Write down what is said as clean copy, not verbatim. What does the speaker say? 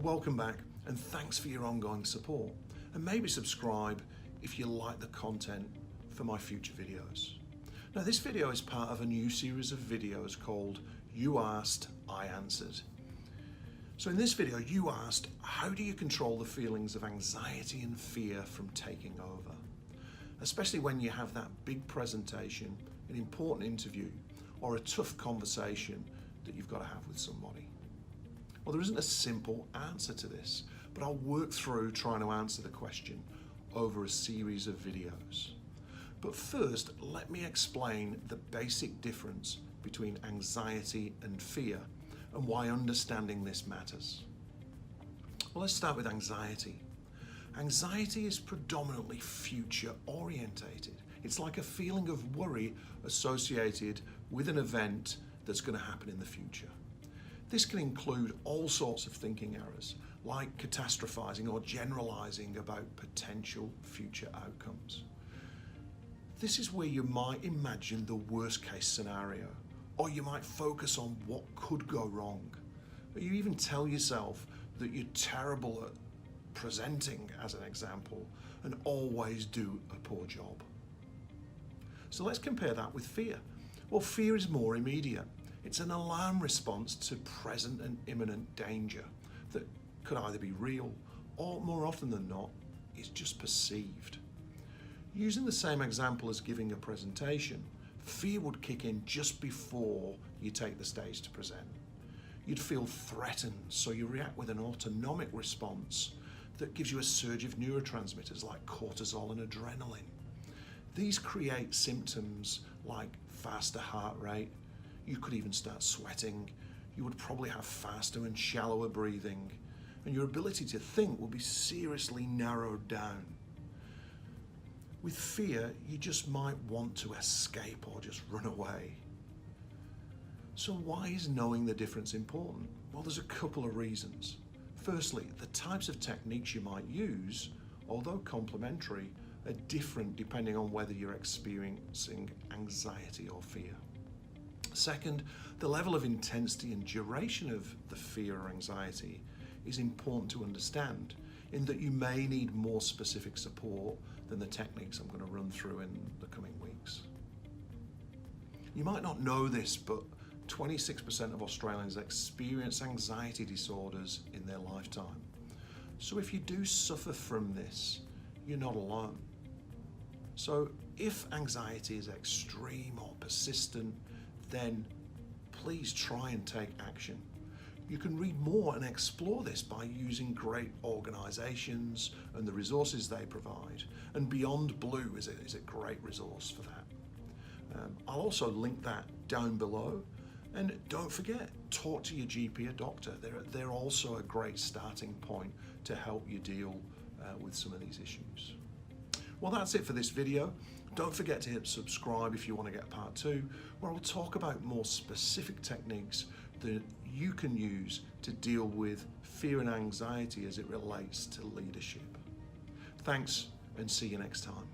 welcome back and thanks for your ongoing support. And maybe subscribe if you like the content for my future videos. Now, this video is part of a new series of videos called You Asked, I Answered. So in this video, you asked, how do you control the feelings of anxiety and fear from taking over? Especially when you have that big presentation, an important interview, or a tough conversation that you've got to have with somebody. Well, there isn't a simple answer to this, but I'll work through trying to answer the question over a series of videos. But first, let me explain the basic difference between anxiety and fear and why understanding this matters. Well, let's start with anxiety. Anxiety is predominantly future orientated. It's like a feeling of worry associated with an event that's going to happen in the future. This can include all sorts of thinking errors, like catastrophizing or generalizing about potential future outcomes. This is where you might imagine the worst case scenario, or you might focus on what could go wrong, or you even tell yourself that you're terrible at presenting, as an example, and always do a poor job. So let's compare that with fear. Well, fear is more immediate. It's an alarm response to present and imminent danger that could either be real or, more often than not, is just perceived. Using the same example as giving a presentation, fear would kick in just before you take the stage to present. You'd feel threatened, so you react with an autonomic response that gives you a surge of neurotransmitters like cortisol and adrenaline. These create symptoms like faster heart rate. You could even start sweating. You would probably have faster and shallower breathing, and your ability to think will be seriously narrowed down. With fear, you just might want to escape or just run away. So why is knowing the difference important? Well, there's a couple of reasons. Firstly, the types of techniques you might use, although complementary, are different depending on whether you're experiencing anxiety or fear. Second, the level of intensity and duration of the fear or anxiety is important to understand, in that you may need more specific support than the techniques I'm going to run through in the coming weeks. You might not know this, but 26% of Australians experience anxiety disorders in their lifetime. So if you do suffer from this, you're not alone. So if anxiety is extreme or persistent, then please try and take action. You can read more and explore this by using great organisations and the resources they provide. And Beyond Blue is a great resource for that. I'll also link that down below. And don't forget, talk to your GP or doctor. They're also a great starting point to help you deal with some of these issues. Well, that's it for this video. Don't forget to hit subscribe if you want to get part 2, where I'll talk about more specific techniques that you can use to deal with fear and anxiety as it relates to leadership. Thanks, and see you next time.